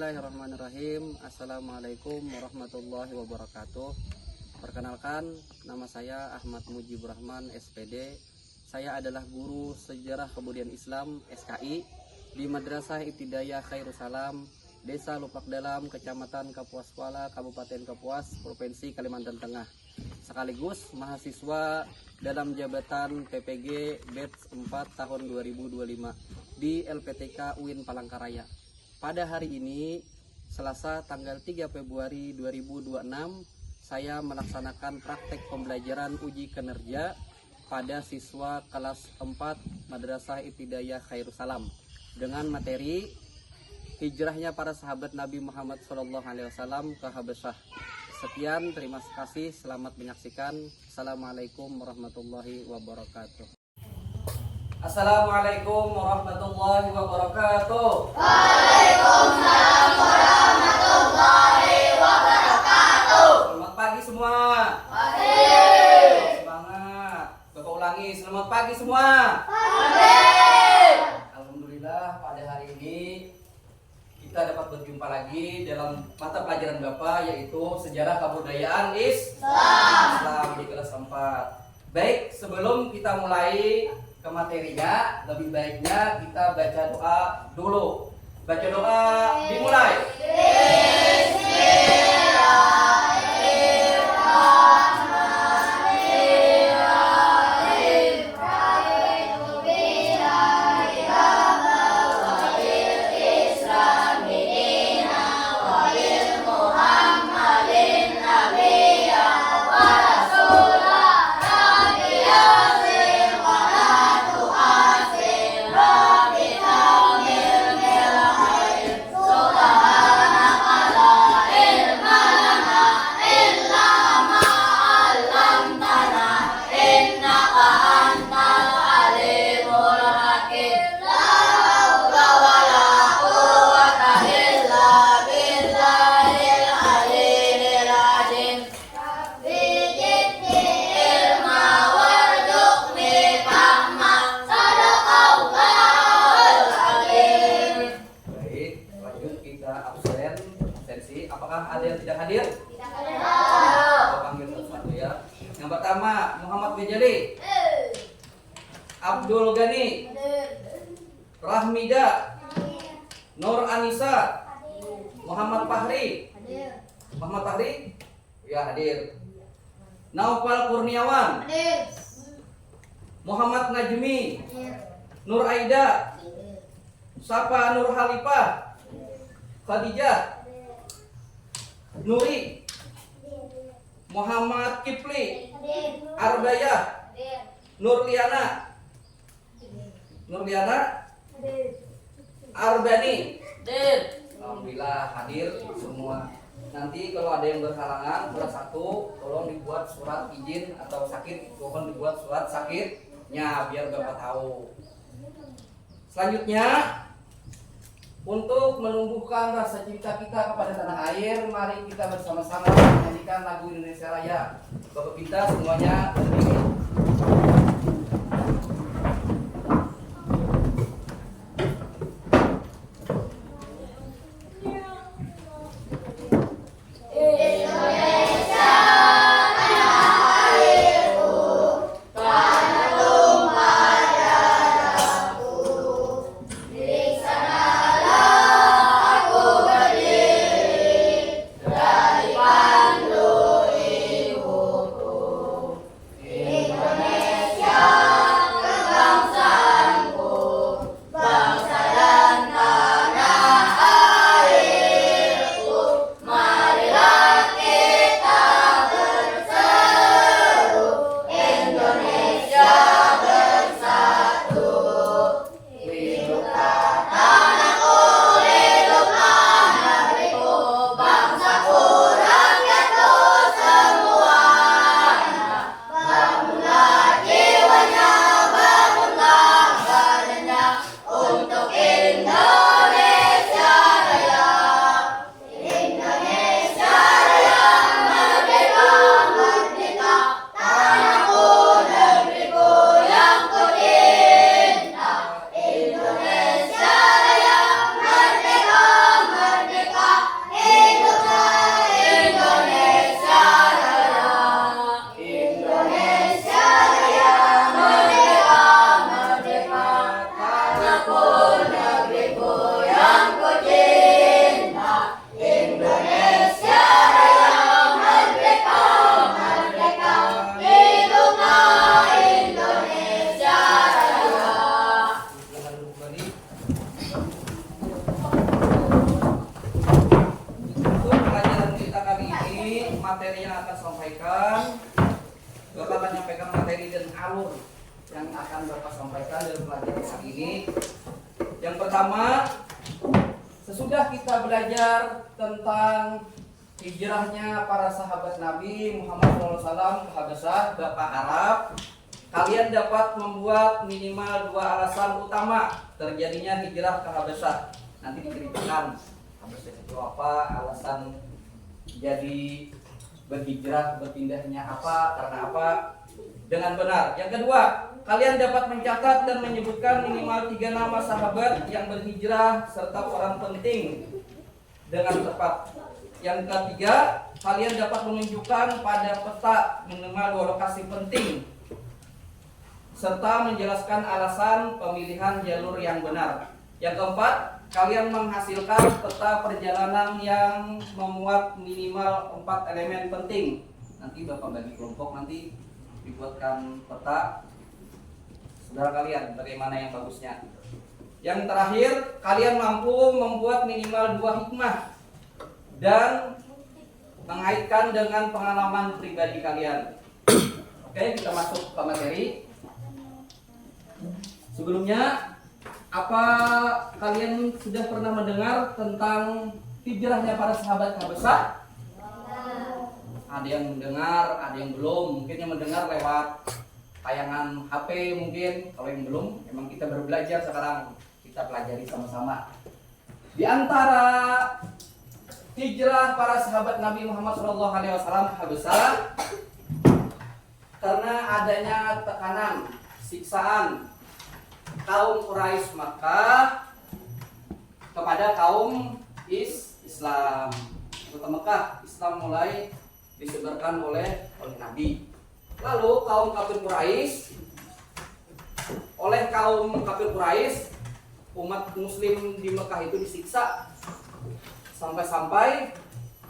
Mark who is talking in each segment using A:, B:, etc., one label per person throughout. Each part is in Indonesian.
A: Bismillahirrahmanirrahim. Assalamualaikum warahmatullahi wabarakatuh. Perkenalkan, nama saya Ahmad Mujibur Rahman, SPD. Saya adalah guru Sejarah Kebudayaan Islam (SKI) di Madrasah Ibtidaiyah Khairul Salam, Desa Lupak Dalam, Kecamatan Kapuas Kuala, Kabupaten Kapuas, Provinsi Kalimantan Tengah. Sekaligus mahasiswa dalam jabatan PPG Batch 4 tahun 2025 di LPTK UIN Palangkaraya. Pada hari ini, Selasa tanggal 3 Februari 2026, saya melaksanakan praktek pembelajaran uji kinerja pada siswa kelas 4 Madrasah Ibtidaiyah Khairul Salam dengan materi hijrahnya para sahabat Nabi Muhammad SAW ke Habasyah. Sekian, terima kasih, selamat menyaksikan. Assalamualaikum warahmatullahi wabarakatuh. Assalamualaikum warahmatullahi wabarakatuh.
B: Waalaikumsalam warahmatullahi wabarakatuh.
A: Selamat pagi semua.
B: Pagi.
A: Semangat. Bapak ulangi, selamat pagi semua.
B: Pagi.
A: Alhamdulillah, pada hari ini kita dapat berjumpa lagi dalam mata pelajaran Bapak, yaitu Sejarah Kebudayaan Islam di kelas 4. Baik, sebelum kita mulai ke materinya, lebih baiknya kita baca doa dulu. Baca doa, dimulai. Apakah ada yang tidak hadir?
B: Tidak hadir.
A: Saya panggil satu ya. Yang pertama, Muhammad Wijali, Abdul Ghani, Rahmida, Nur Anissa, Muhammad Fahri. Muhammad Fahri? Ya, hadir. Naufal Kurniawan, Muhammad Najmi, Nur Aida, Sapa Nur Halifah, Khadijah, Nuri, Muhammad Kipli, Ardayah, Nurliana, Ardani. Alhamdulillah hadir semua. Nanti kalau ada yang berhalangan kelas 1, tolong dibuat surat izin atau sakit, tolong dibuat surat sakitnya biar Bapak tahu. Selanjutnya, untuk menumbuhkan rasa cinta kita kepada tanah air, mari kita bersama-sama menyanyikan lagu Indonesia Raya. Bapak kita semuanya berdiri.
B: Indonesia
A: materi yang akan sampaikan, Bapak akan menyampaikan materi dan alur yang akan Bapak sampaikan dalam pelajaran hari ini. Yang pertama, sesudah kita belajar tentang hijrahnya para sahabat Nabi Muhammad SAW ke Habasyah, Bapak Arab, kalian dapat membuat minimal 2 alasan utama terjadinya hijrah ke Habasyah. Nanti diceritakan Habasyah itu apa, alasan jadi berhijrah, berpindahnya apa, karena apa, dengan benar. Yang kedua, kalian dapat mencatat dan menyebutkan minimal 3 nama sahabat yang berhijrah serta orang penting dengan tepat. Yang ketiga, kalian dapat menunjukkan pada peta minimal 2 lokasi penting serta menjelaskan alasan pemilihan jalur yang benar. Yang keempat, kalian menghasilkan peta perjalanan yang memuat minimal 4 elemen penting. Nanti Bapak bagi kelompok, nanti dibuatkan peta saudara kalian bagaimana yang bagusnya. Yang terakhir, kalian mampu membuat minimal 2 hikmah dan mengaitkan dengan pengalaman pribadi kalian. Oke, kita masuk ke materi. Sebelumnya, apa kalian sudah pernah mendengar tentang hijrahnya para sahabat ke Habasyah? Ada yang mendengar, ada yang belum. Mungkin yang mendengar lewat tayangan HP mungkin. Kalau yang belum, memang kita baru belajar sekarang. Kita pelajari sama-sama. Di antara hijrah para sahabat Nabi Muhammad SAW ke Habasyah, karena adanya tekanan, siksaan kaum Quraisy Makkah kepada kaum Islam. Kota Mekah, Islam mulai disebarkan oleh Nabi. Lalu kaum kafir Quraisy, oleh kaum kafir Quraisy, umat muslim di Mekah itu disiksa sampai-sampai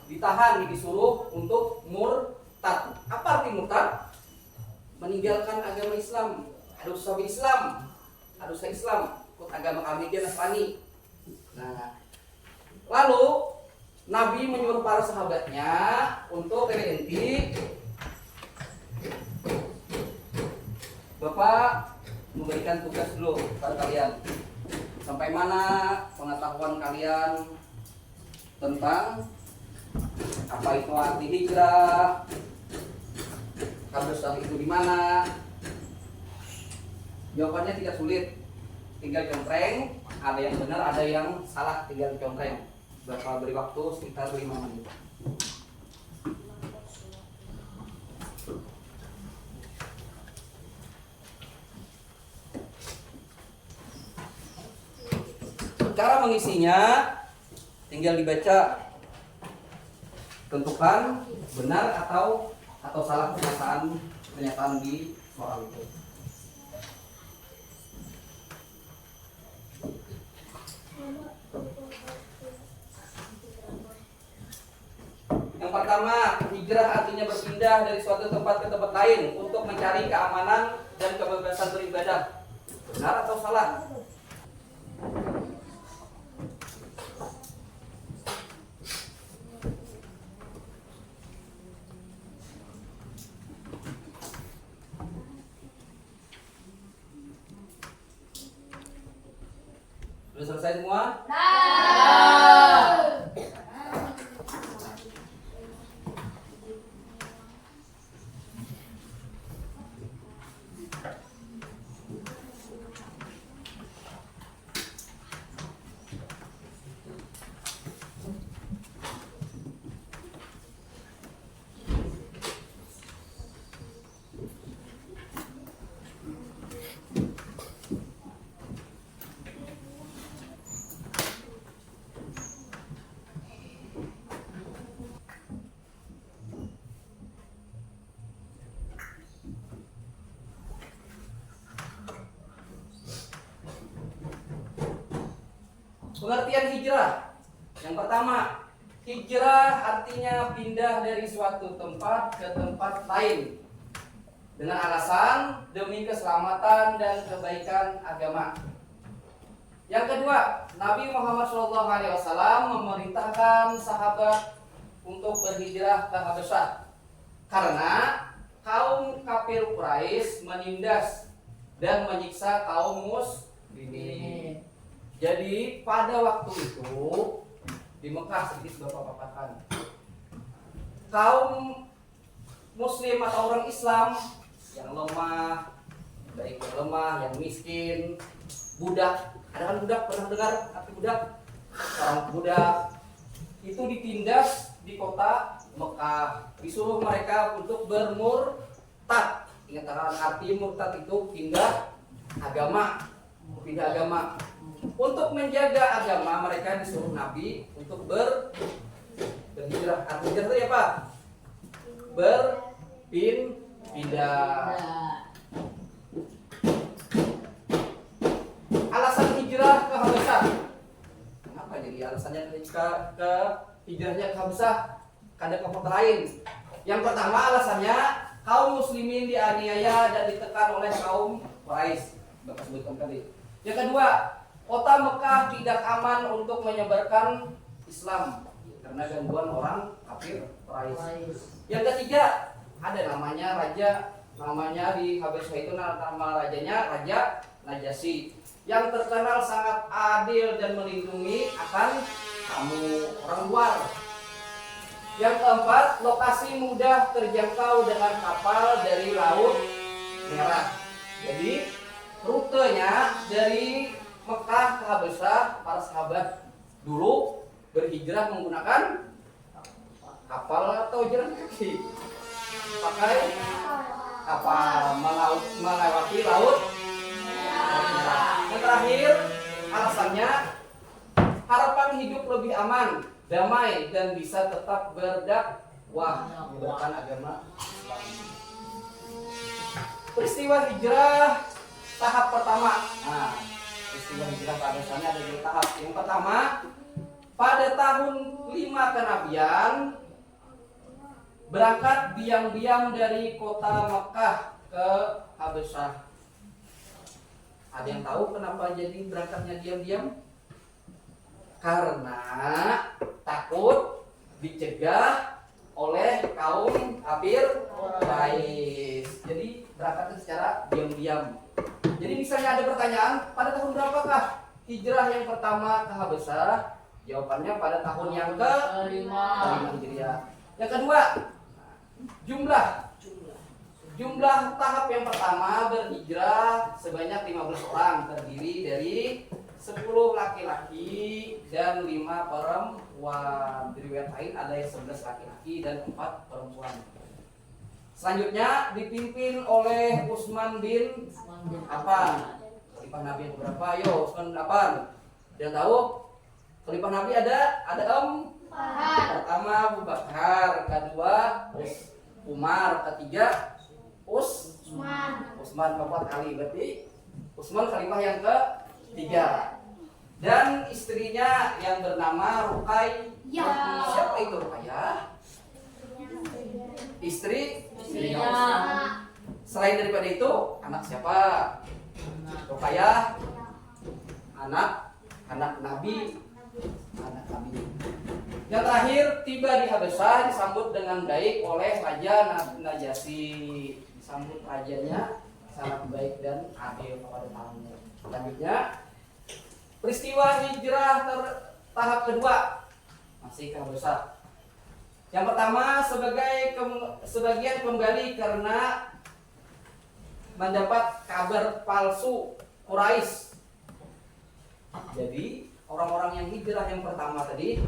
A: ditahan, disuruh untuk murtad. Apa arti murtad? Meninggalkan agama Islam. Harus sabi Islam, harus Islam, ikut agama kami dia Nasrani. Nah, lalu Nabi menyuruh para sahabatnya untuk enti, Bapak memberikan tugas dulu kepada kalian. Sampai mana pengetahuan kalian tentang apa itu arti hijrah, Habasyah itu di mana? Jawabannya tidak sulit, tinggal contreng. Ada yang benar, ada yang salah, tinggal contreng. Bapak beri waktu sekitar 5 menit. Cara mengisinya tinggal dibaca, tentukan benar atau salah pernyataan di soal itu. Yang pertama, hijrah artinya berpindah dari suatu tempat ke tempat lain untuk mencari keamanan dan kebebasan beribadah. Benar atau salah? Sudah selesai semua? Pengertian hijrah. Yang pertama, hijrah artinya pindah dari suatu tempat ke tempat lain dengan alasan demi keselamatan dan kebaikan agama. Yang kedua, Nabi Muhammad SAW memerintahkan sahabat untuk berhijrah ke Habasyah karena kaum kafir Quraisy menindas dan menyiksa kaum muslimin. Jadi pada waktu itu di Mekah, sedikit Bapak paparkan, kaum muslim atau orang Islam yang lemah, baik yang lemah, yang miskin, budak. Ada kan budak, pernah dengar arti budak? Orang budak itu ditindas di kota Mekah, disuruh mereka untuk bermurtad. Ingat arti murtad itu pindah agama, pindah agama. Untuk menjaga agama mereka disuruh Nabi untuk berhijrah. Arti hijrah itu apa? Berpindah. Alasan hijrah ke Habasyah. Kenapa jadi alasannya ke hijrahnya ke Habasyah? Ada ke kota lain. Yang pertama alasannya kaum muslimin dianiaya dan ditekan oleh kaum Quraisy. Bapak sebutkan tadi. Yang kedua, kota Mekah tidak aman untuk menyebarkan Islam karena gangguan orang kafir Quraisy. Yang ketiga, ada namanya raja, namanya di Habasyah itu nama rajanya Raja Najasyi yang terkenal sangat adil dan melindungi akan tamu orang luar. Yang keempat, lokasi mudah terjangkau dengan kapal dari Laut Merah. Jadi rutenya dari Mekah ke Habasyah, para sahabat dulu berhijrah menggunakan kapal atau jalan kaki. Pakai kapal melewati Laut Merah. Yang terakhir, alasannya harapan hidup lebih aman, damai, dan bisa tetap berdakwah menyebarkan agama Islam. Peristiwa hijrah tahap pertama. Nah, peristiwa hijrah pada sana ada 2 tahap. Yang pertama, pada tahun 5 kenabian berangkat diam-diam dari kota Mekah ke Habasyah. Ada yang tahu kenapa jadi berangkatnya diam-diam? Karena takut dicegah oleh kaum kafir Quraisy. Jadi berangkatnya secara diam-diam. Jadi misalnya ada pertanyaan, pada tahun berapakah hijrah yang pertama ke Habasyah? Jawabannya pada tahun yang ke-5 Hijriah. Yang kedua, jumlah tahap yang pertama berhijrah sebanyak 15 orang, terdiri dari 10 laki-laki dan 5 perempuan. Di riwayat lain ada yang 11 laki-laki dan 4 perempuan. Selanjutnya dipimpin oleh Utsman bin Affan. Khalifah Nabi yang berapa? Ayo, Utsman bin Affan. Dia tahu? Khalifah Nabi ada 4. Pertama Abu Bakar, kedua Umar, ketiga Utsman, keempat kali, berarti Utsman khalifah yang ke-3. Dan istrinya yang bernama Ruqayyah. Siapa itu Ruqayyah? Istrinya Utsman. Selain daripada itu, anak siapa? Ruqayyah anak Nabi. Yang terakhir, tiba di Habasyah disambut dengan baik oleh Raja Najasyi. Disambut rajanya sangat baik dan adil kepada tamunya. Selanjutnya, peristiwa hijrah tahap kedua masih ke Habasyah. Yang pertama, sebagian kembali karena mendapat kabar palsu Quraisy. Jadi orang-orang yang hijrah yang pertama tadi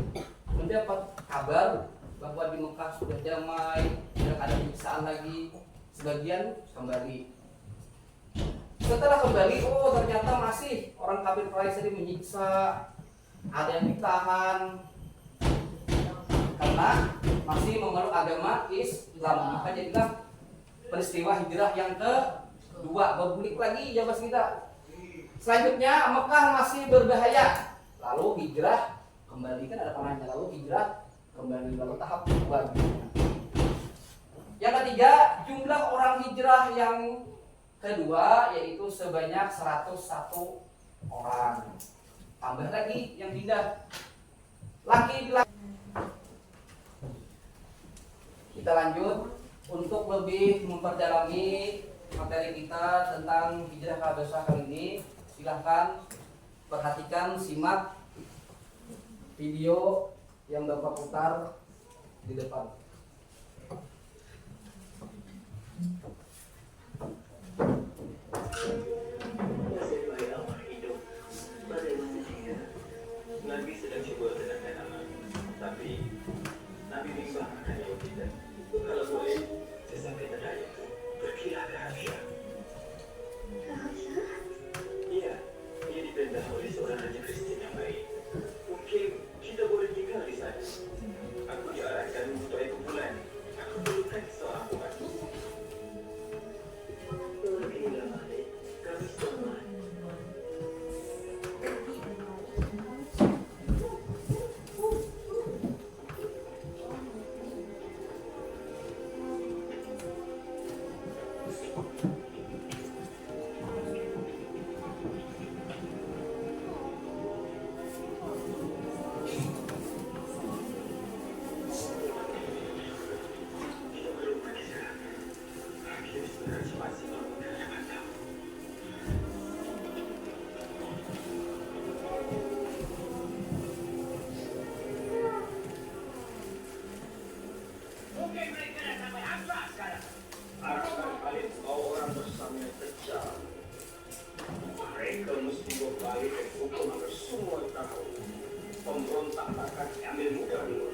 A: mendapat kabar bahwa di Mekah sudah damai, tidak ada penyiksaan lagi. Sebagian kembali. Setelah kembali, oh ternyata masih orang kafir Quraisy tadi menyiksa, ada yang ditahan karena masih memeluk agama Islam. Maka jadilah peristiwa hijrah yang kedua, bergulik lagi jabas kita. Selanjutnya Mekah masih berbahaya, lalu hijrah kembali, kan ada panahnya, lalu hijrah kembali, lalu tahap kedua. Yang ketiga, jumlah orang hijrah yang kedua yaitu sebanyak 101 orang. Tambah lagi yang pindah. Laki-laki kita lanjut untuk lebih memperdalami materi kita tentang hijrah ke Habasyah kali ini. Silahkan perhatikan, simak video yang Bapak putar di depan.
C: Nabi sedang coba tenangkan amal, tapi Nabi bimbang akan jawab kita. Kalau boleh, sesampai terakhir pergilah ke Habasyah. Iya, ia diperintah oleh seorang raja Kristen yang baik. Mungkin kita boleh tinggal di sana. Aku diarahkan untuk ikut bulan. Aku perlukan seorang pembantu. Pergilah balik, kami selamat. Mereka mesti berbalik dan hukum agar semua tahu pemberontak akan ambil mudah dulu.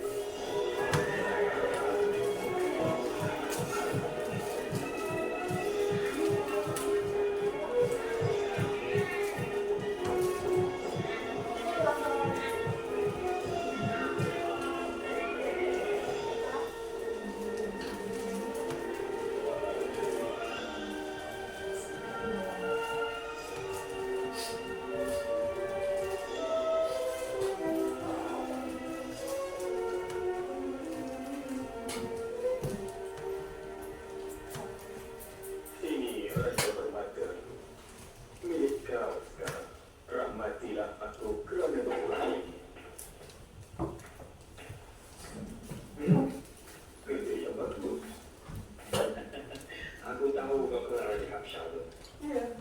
C: Aku tahu kau kenal di Habasyah tu. Ya.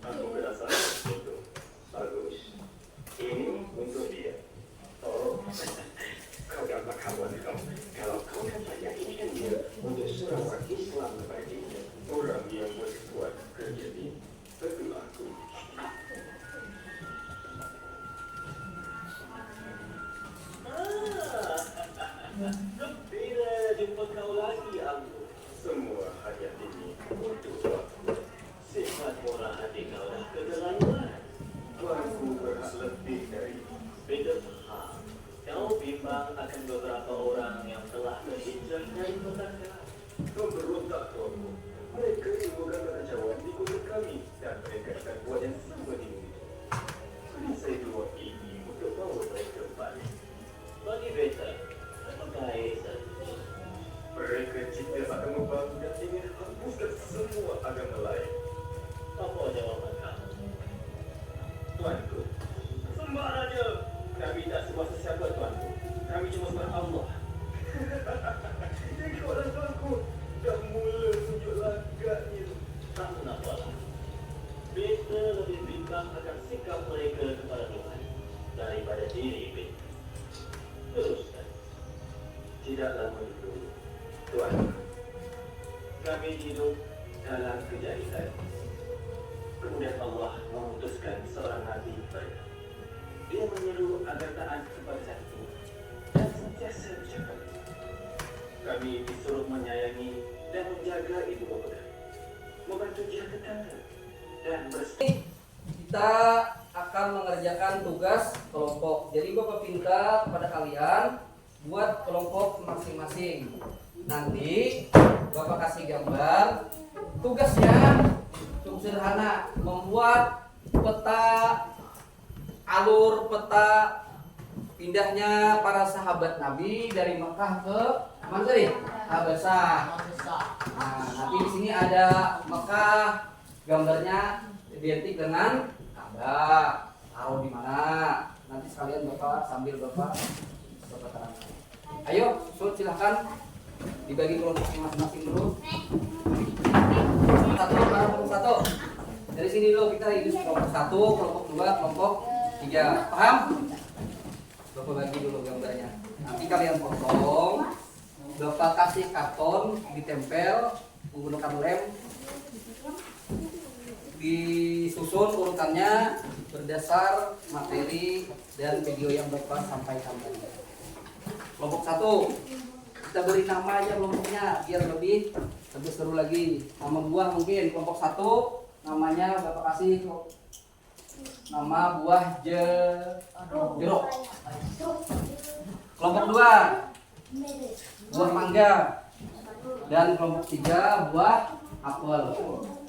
C: Aku berasa itu bagus. Ini untuk dia. Oh, kau dapat kawan kau. Kalau kau dapat yakinkan dia untuk seorang Islam baginya, orang yang berbuat kerja ini, tentu aku. Bila jumpa kau lagi, aku. Semua hadiah ini untuk aku. Sifat murah hati kau dah keterlaluan. Aku berhak lebih dari beda faham. Kau bimbang akan beberapa orang yang telah berhijrah dari petaka. Kau berontak tuanku. Mereka menimbulkan kekacauan di kota kami dan mereka akan buat yang sama di bumi. Beri saya dua ini untuk bawa mereka balik. Bagi beta, apa baik saja. Mereka cinta akan membangun dan ingin hapuskan semua agama lain. Apa jawapan kamu? Tuanku, sembah raja. Kami tak sembah sesiapa, tuanku. Kami cuma sembah Allah. Yang kau dan tuanku dah mula tunjuk lagaknya. Tak menapalah. Beta lebih bimbang akan sikap mereka kepada Tuhan daripada diri beta. Teruskan. Tidak lama dulu, Tuan, kami hidup dalam kejahilan. Kemudian Allah memutuskan seorang Nabi baru. Dia menyeru agar taat kepada satu dan sentiasa bercakap. Kami disuruh menyayangi dan menjaga ibu bapa, membantu jihad tetangga dan bersih.
A: Kita akan mengerjakan tugas kelompok. Jadi Bapak minta kepada kalian buat kelompok masing-masing. Nanti Bapak kasih gambar. Tugasnya cukup sederhana, membuat peta alur peta pindahnya para sahabat Nabi dari Mekah ke mana tadi? Habasyah. Nah, nanti di sini ada Mekah, gambarnya identik dengan Ka'bah. Taruh di mana? Nanti sekalian Bapak sambil Bapak terangkan. Ayo, silahkan. Dibagi kelompok masing-masing dulu. Kelompok satu. Dari sini dulu kita ini kelompok 1, kelompok 2, kelompok 3. Paham? Bapak bagi dulu gambarnya. Nanti kalian potong. Bapak kasih karton ditempel menggunakan lem. Disusun urutannya berdasar materi dan video yang Bapak sampaikan tadi. Kelompok 1 kita beri nama aja kelompoknya biar lebih seru lagi. Nama buah mungkin kelompok 1 namanya Bapak kasih nama buah jeruk. Kelompok 2 buah mangga dan kelompok 3 buah apel.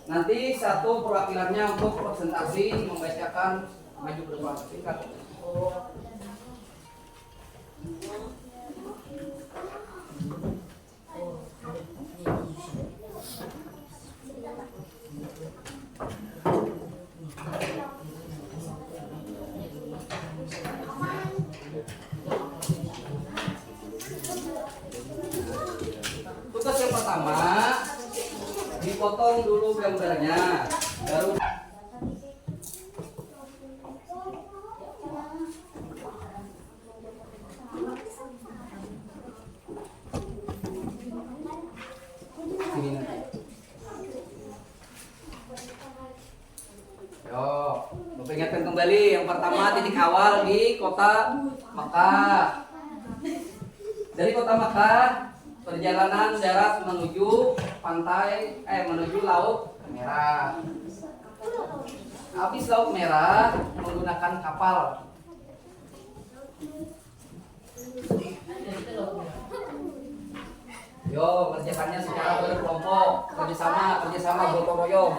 A: Nanti satu perwakilannya untuk presentasi membacakan maju ke depan. Singkat. Tugas yang pertama, dipotong dulu gambarnya, baru sini nanti. Yo, Bapak ingatkan kembali yang pertama titik awal di kota Makkah. Dari kota Makkah perjalanan darat menuju pantai menuju Laut Merah. Habis Laut Merah menggunakan kapal. Yo, kerjakannya secara berkelompok, kerjasama gotong royong.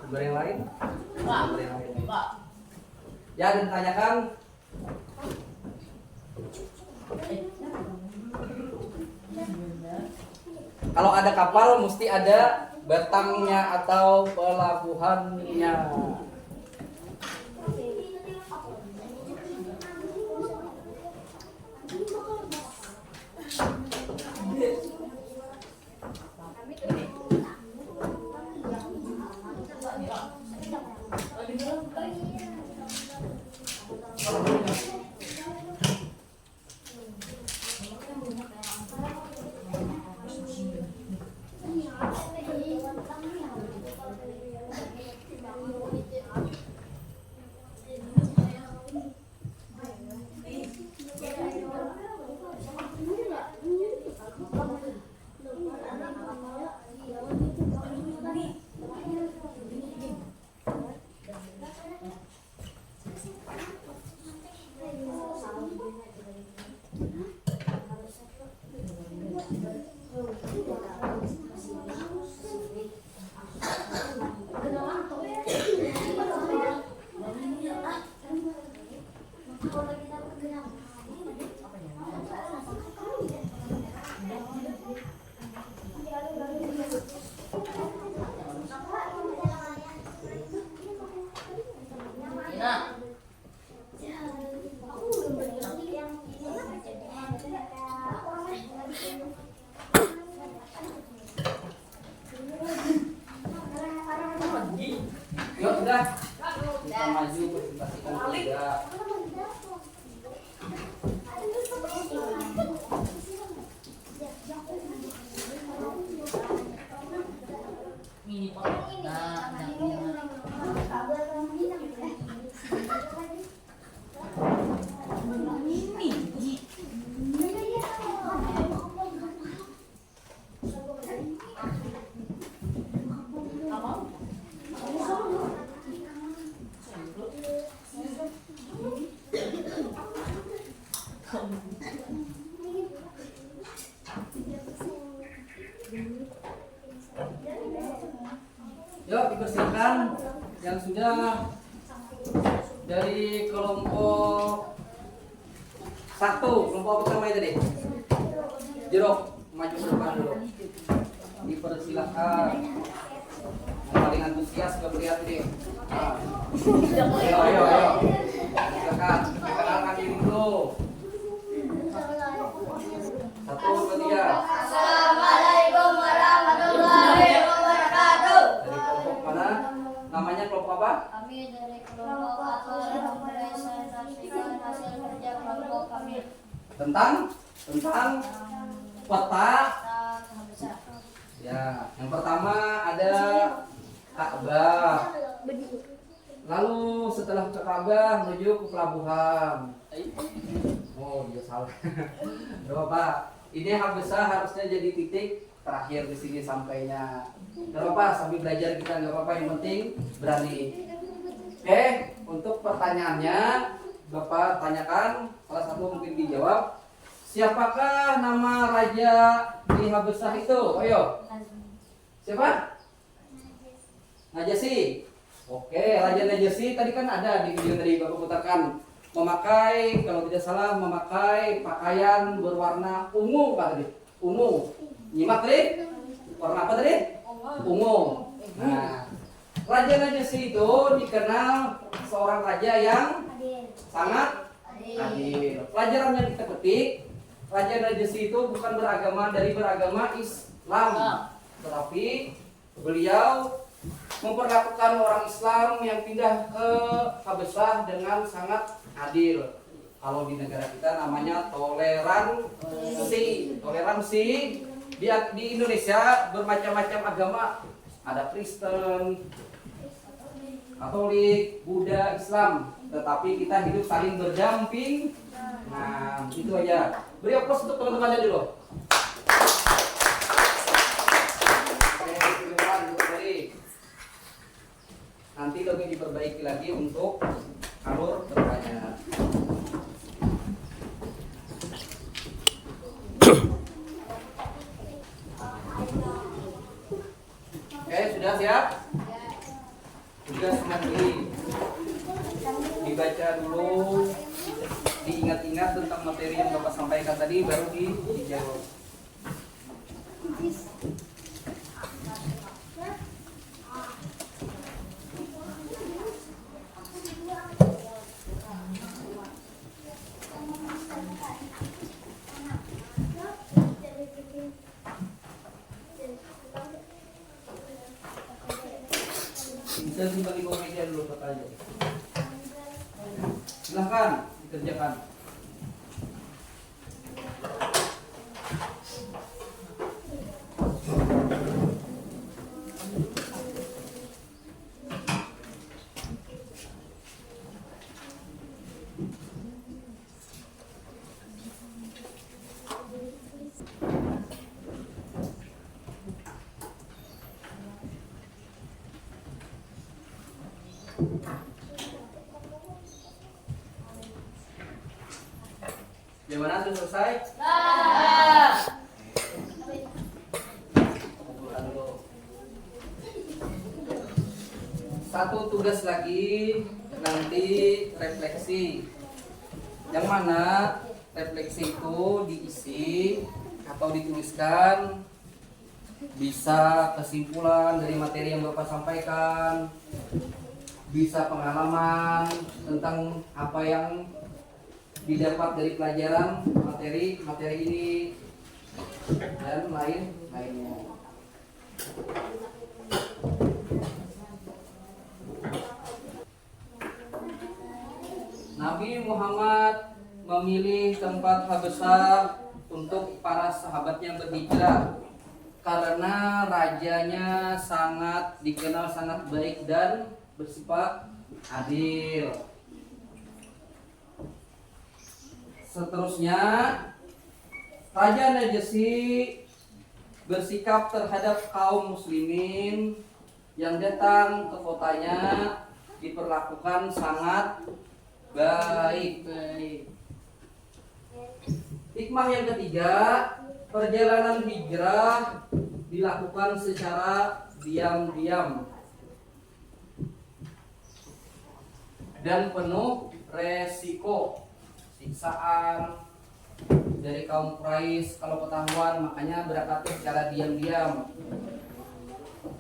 A: Gambar yang lain? Gambar yang lain. Ya, ditanyakan. Kalau ada kapal mesti ada batangnya atau pelabuhannya. Yuk, udah. Kita maju presentasikan kerja.
B: Mini pot.
A: Yuk, dipersilakan yang sudah dari kelompok 1, kelompok apa namanya tadi? Jeruk, maju ke depan dulu. Dipersilakan. Yang paling antusias ke melihat ini. Nah. Ayo. Silakan, perkenalkan diri dulu. 1, 2, 3.
D: Assalamualaikum warahmatullahi wabarakatuh.
A: Dari kelompok mana? Namanya kelompok apa?
D: Kami dari kelompok Aturan Presentasikan Hasil Kerja Kelompok kami.
A: Tentang peta.
D: Besar.
A: Ya, yang pertama ada Ka'bah. Lalu setelah ke Ka'bah menuju ke pelabuhan. Oh, dia salah. Gak apa. Ini Habesah harusnya jadi titik terakhir di sini sampainya. Gak apa, sambil belajar kita gak apa-apa, yang penting berani. Oke, untuk pertanyaannya Bapak tanyakan, salah satu mungkin dijawab. Siapakah nama raja di Habesah itu? Ayo. Siapa? Najasyi. Oke, Raja Najasyi tadi kan ada di video tadi Bapak putarkan. Memakai, kalau tidak salah, memakai pakaian berwarna ungu Pak tadi. Ungu. Nyimak tadi? Warna apa tadi? Ungu. Nah, Raja Najasyi itu dikenal seorang raja yang sangat adil. Pelajaran yang kita petik, Raja Najasyi itu bukan beragama Islam, tetapi beliau memperlakukan orang Islam yang pindah ke Habesah dengan sangat adil. Kalau di negara kita namanya toleransi. Di Indonesia bermacam-macam agama, ada Kristen, Katolik, Buddha, Islam, tetapi kita hidup saling berdamping. Nah, itu aja. Beri aplaus untuk teman-temannya dulu. Nanti lebih diperbaiki lagi untuk alur bertanya. Oke, sudah siap? Sudah sekali. Dibaca dulu, diingat-ingat tentang materi yang Bapak sampaikan tadi, baru dijawab. Bisa simpan di bawah meja dulu pertanyaan. Silahkan dikerjakan. Gimana, sudah selesai? Kumpulkan dulu. Satu tugas lagi, nanti refleksi. Yang mana refleksi itu diisi atau dituliskan, bisa kesimpulan dari materi yang Bapak sampaikan, bisa pengalaman tentang apa yang didapat dari pelajaran materi ini dan lainnya. Nabi Muhammad memilih tempat Habesah untuk para sahabatnya berhijrah karena rajanya dikenal sangat baik dan bersifat adil. Seterusnya, Raja Najasyi bersikap terhadap kaum muslimin yang datang ke kotanya diperlakukan sangat baik. Hikmah yang ketiga, perjalanan hijrah dilakukan secara diam-diam dan penuh resiko. Siksaan dari kaum Quraisy kalau ketahuan, makanya berangkatnya secara diam-diam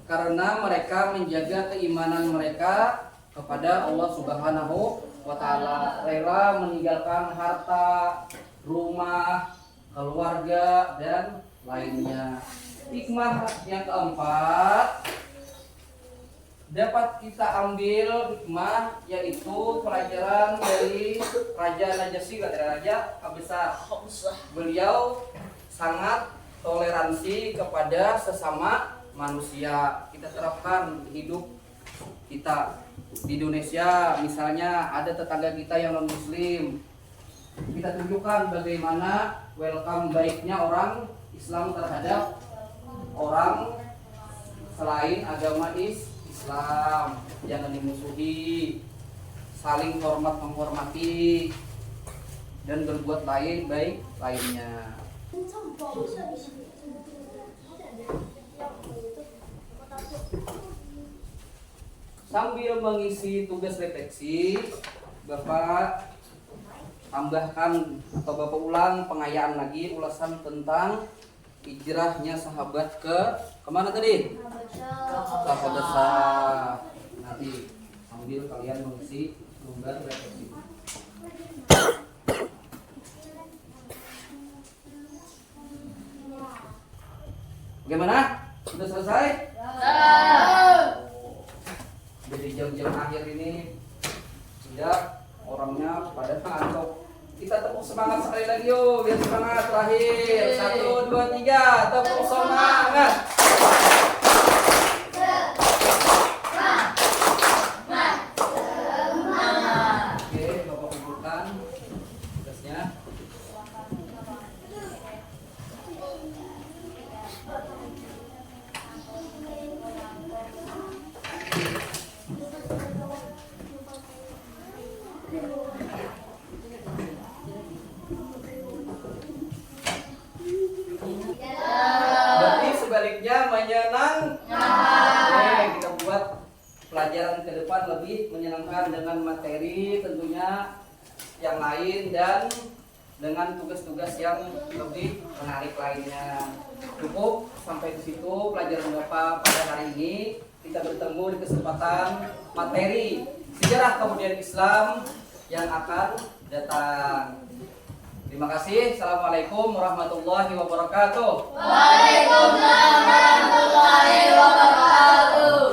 A: karena mereka menjaga keimanan mereka kepada Allah Subhanahu wa Ta'ala, rela meninggalkan harta, rumah, keluarga, dan lainnya. Hikmah yang keempat dapat kita ambil hikmah, yaitu pelajaran dari Raja Najasyi, Raja Kabesar. Beliau sangat toleransi kepada sesama manusia. Kita terapkan di hidup kita. Di Indonesia misalnya ada tetangga kita yang non muslim, kita tunjukkan bagaimana welcome baiknya orang Islam terhadap orang selain agama Islam. Jangan dimusuhi, saling hormat menghormati, dan berbuat baik lainnya. Sambil mengisi tugas refleksi, Bapak tambahkan atau Bapak ulang pengayaan lagi ulasan tentang hijrahnya sahabat ke kemana tadi? Ke Habasah. Nanti sambil kalian mengisi tugas refleksi. Bagaimana? Sudah selesai? Jadi jam-jam akhir ini sudah orangnya pada ngantuk. Kita tepuk semangat sekali lagi yuk, biar semangat terakhir. 1, 2, 3, tepuk semangat. Oke, Bapak kumpulkan tugasnya. Berarti sebaliknya menyenangkan. Oke, kita buat pelajaran ke depan lebih menyenangkan dengan materi tentunya yang lain dan dengan tugas-tugas yang lebih menarik lainnya. Cukup sampai di situ pelajaran Bapak pada hari ini. Kita bertemu di kesempatan materi sejarah kemudian Islam yang akan datang. Terima kasih. Assalamualaikum warahmatullahi wabarakatuh.
D: Waalaikumsalam warahmatullahi wabarakatuh.